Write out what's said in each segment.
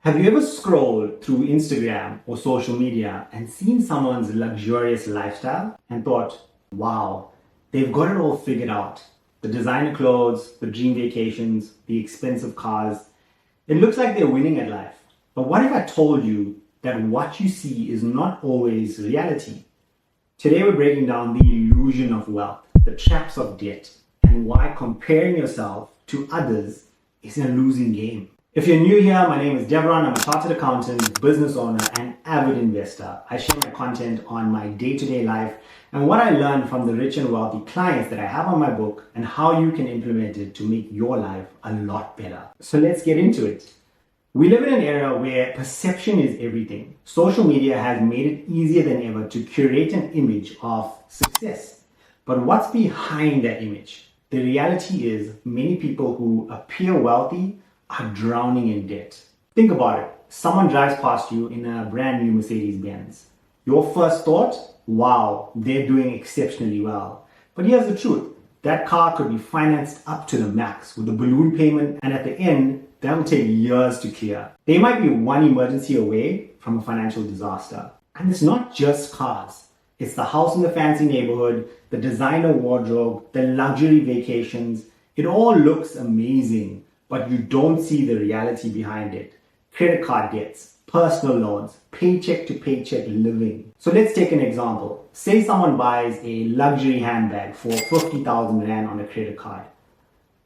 Have you ever scrolled through Instagram or social media and seen someone's luxurious lifestyle and thought, wow, they've got it all figured out? The designer clothes, the dream vacations, the expensive cars. It looks like they're winning at life. But what if I told you that what you see is not always reality? Today we're breaking down the illusion of wealth, the traps of debt, and why comparing yourself to others is a losing game. If you're new here, my name is Devron. I'm a chartered accountant, business owner, and avid investor. I share my content on my day-to-day life and what I learned from the rich and wealthy clients that I have on my book and how you can implement it to make your life a lot better. So let's get into it. We live in an era where perception is everything. Social media has made it easier than ever to curate an image of success. But what's behind that image? The reality is many people who appear wealthy are drowning in debt. Think about it. Someone drives past you in a brand new Mercedes-Benz. Your first thought, wow, they're doing exceptionally well. But here's the truth. That car could be financed up to the max with a balloon payment, and at the end, that'll take years to clear. They might be one emergency away from a financial disaster. And it's not just cars. It's the house in the fancy neighborhood, the designer wardrobe, the luxury vacations. It all looks amazing, but you don't see the reality behind it. Credit card debts, personal loans, paycheck to paycheck living. So let's take an example. Say someone buys a luxury handbag for 50,000 Rand on a credit card.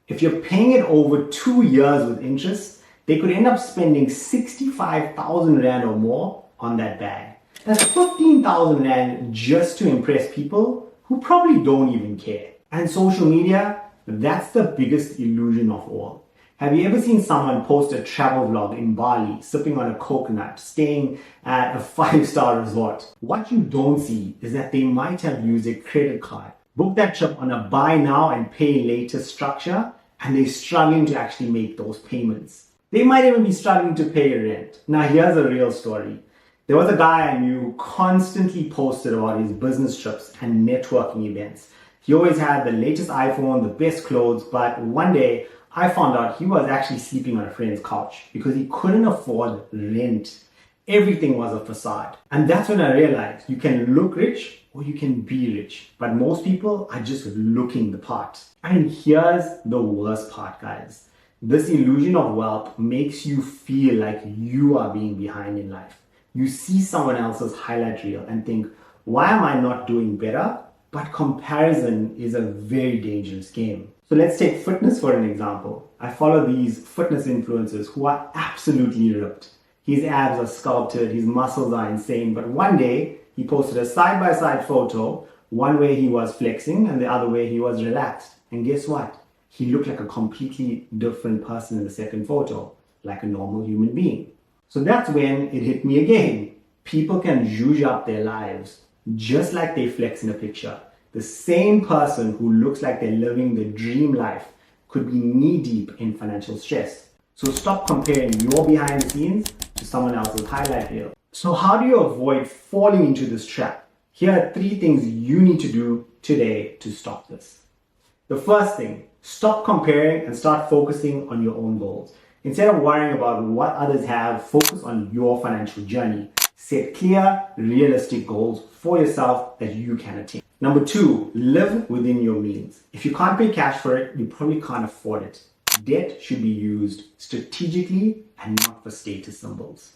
If you're paying it over 2 years with interest, they could end up spending 65,000 Rand or more on that bag. That's 15,000 Rand just to impress people who probably don't even care. And social media, that's the biggest illusion of all. Have you ever seen someone post a travel vlog in Bali, sipping on a coconut, staying at a 5-star resort? What you don't see is that they might have used a credit card, booked that trip on a buy now and pay later structure, and they're struggling to actually make those payments. They might even be struggling to pay rent. Now here's a real story. There was a guy I knew who constantly posted about his business trips and networking events. He always had the latest iPhone, the best clothes, but one day I found out he was actually sleeping on a friend's couch because he couldn't afford rent. Everything was a facade. And that's when I realized you can look rich or you can be rich. But most people are just looking the part. And here's the worst part, guys. This illusion of wealth makes you feel like you are being behind in life. You see someone else's highlight reel and think, why am I not doing better? But comparison is a very dangerous game. So let's take fitness for an example. I follow these fitness influencers who are absolutely ripped. His abs are sculpted, his muscles are insane, but one day he posted a side-by-side photo, one way he was flexing and the other way he was relaxed. And guess what? He looked like a completely different person in the second photo, like a normal human being. So that's when it hit me again. People can zhuzh up their lives just like they flex in a picture. The same person who looks like they're living the dream life could be knee-deep in financial stress. So stop comparing your behind the scenes to someone else's highlight reel. So how do you avoid falling into this trap? Here are 3 things you need to do today to stop this. The first thing, stop comparing and start focusing on your own goals. Instead of worrying about what others have, focus on your financial journey. Set clear, realistic goals for yourself that you can attain. Number 2, live within your means. If you can't pay cash for it, you probably can't afford it. Debt should be used strategically and not for status symbols.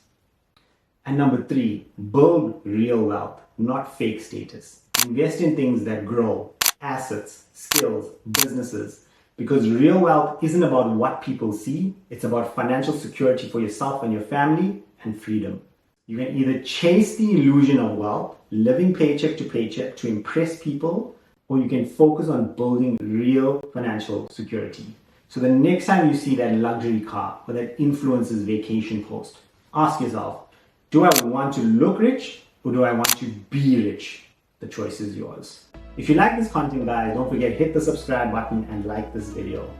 And number 3, build real wealth, not fake status. Invest in things that grow, assets, skills, businesses. Because real wealth isn't about what people see, it's about financial security for yourself and your family and freedom. You can either chase the illusion of wealth, living paycheck to paycheck to impress people, or you can focus on building real financial security. So the next time you see that luxury car or that influencer's vacation post, ask yourself, do I want to look rich or do I want to be rich? The choice is yours. If you like this content, guys, don't forget hit the subscribe button and like this video.